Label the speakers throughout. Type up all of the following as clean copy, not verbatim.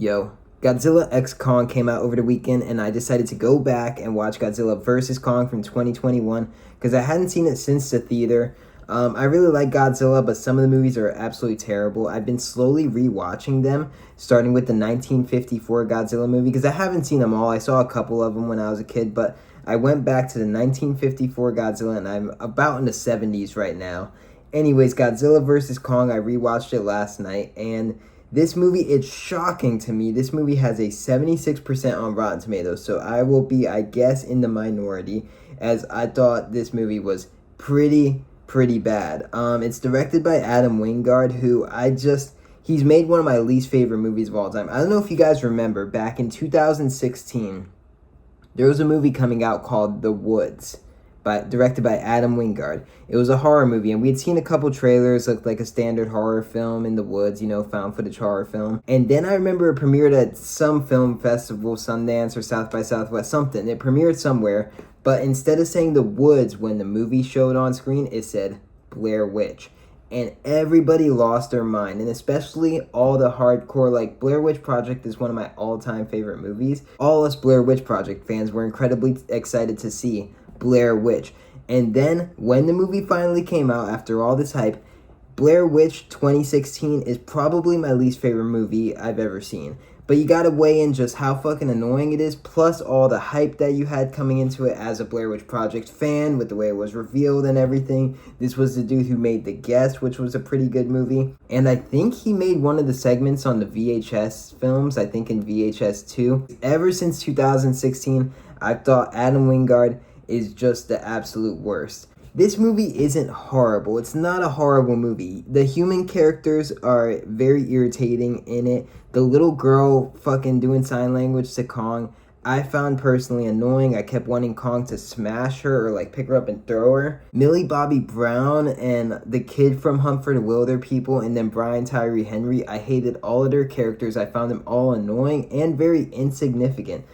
Speaker 1: Yo, Godzilla X Kong came out over the weekend, and I decided to go back and watch Godzilla Vs Kong from 2021 because I hadn't seen it since the theater. I really like Godzilla, but some of the movies are absolutely terrible. I've been slowly rewatching them, starting with the 1954 Godzilla movie because I haven't seen them all. I saw a couple of them when I was a kid, but I went back to the 1954 Godzilla, and I'm about in the 70s right now. Anyways, Godzilla vs. Kong, I rewatched it last night, and this movie, it's shocking to me. This movie has a 76% on Rotten Tomatoes, so I will be, I guess, in the minority, as I thought this movie was pretty bad. It's directed by Adam Wingard, who he's made one of my least favorite movies of all time. I don't know if you guys remember, back in 2016, there was a movie coming out called The Woods, directed by Adam Wingard. It was a horror movie, and we had seen a couple trailers, looked like a standard horror film in the woods, found footage horror film. And then I remember it premiered at some film festival, Sundance or South by Southwest, something. It premiered somewhere, but instead of saying The Woods when the movie showed on screen, it said Blair Witch. And everybody lost their mind, and especially all the hardcore, like, Blair Witch Project is one of my all-time favorite movies. All us Blair Witch Project fans were incredibly excited to see Blair Witch. And then, when the movie finally came out, after all this hype, Blair Witch 2016 is probably my least favorite movie I've ever seen. But you gotta weigh in just how fucking annoying it is, plus all the hype that you had coming into it as a Blair Witch Project fan, with the way it was revealed and everything. This was the dude who made The Guest, which was a pretty good movie. And I think he made one of the segments on the VHS films, I think in VHS 2. Ever since 2016, I've thought Adam Wingard is just the absolute worst. This movie isn't horrible. It's not a horrible movie. The human characters are very irritating in it. The little girl fucking doing sign language to Kong, I found personally annoying. I kept wanting Kong to smash her or like pick her up and throw her. Millie Bobby Brown and the kid from Hunt for the Wilder People, and then Brian Tyree Henry, I hated all of their characters. I found them all annoying and very insignificant.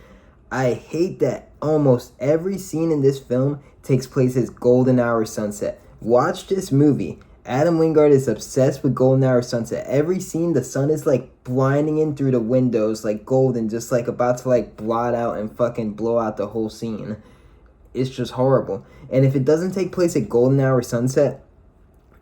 Speaker 1: I hate that almost every scene in this film takes place as golden hour sunset. Watch this movie. Adam Wingard is obsessed with golden hour sunset. Every scene, the sun is like blinding in through the windows like golden, just like about to like blot out and fucking blow out the whole scene. It's just horrible. And if it doesn't take place at golden hour sunset,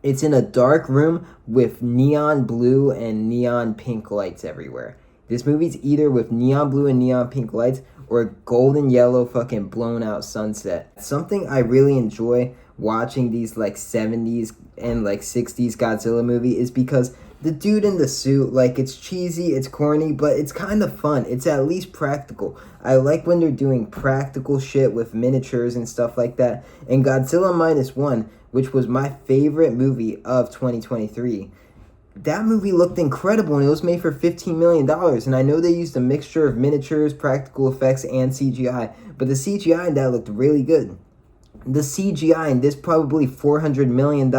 Speaker 1: it's in a dark room with neon blue and neon pink lights everywhere. This movie's either with neon blue and neon pink lights or a golden yellow fucking blown out sunset. Something I really enjoy watching these like 70s and like 60s Godzilla movie is because the dude in the suit, like, it's cheesy, it's corny, but it's kind of fun. It's at least practical. I like when they're doing practical shit with miniatures and stuff like that. And Godzilla Minus One, which was my favorite movie of 2023, that movie looked incredible, and it was made for $15 million. And I know they used a mixture of miniatures, practical effects, and CGI, but the CGI in that looked really good. The CGI in this probably $400 million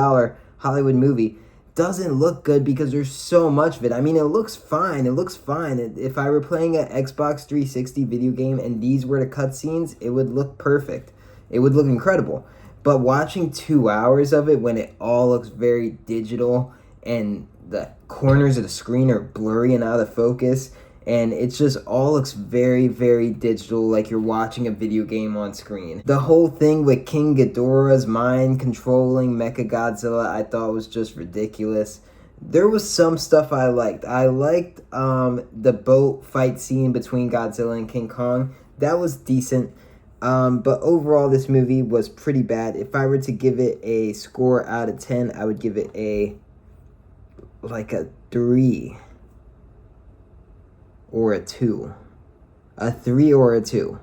Speaker 1: Hollywood movie doesn't look good because there's so much of it. I mean, it looks fine. If I were playing an Xbox 360 video game and these were the cutscenes, it would look perfect. It would look incredible. But watching 2 hours of it when it all looks very digital and the corners of the screen are blurry and out of focus, and it just all looks very digital, like you're watching a video game on screen. The whole thing with King Ghidorah's mind controlling Mechagodzilla, I thought was just ridiculous. There was some stuff I liked. I liked the boat fight scene between Godzilla and King Kong. That was decent. But overall, this movie was pretty bad. If I were to give it a score out of 10, I would give it a 3 or a 2. A 3 or a 2.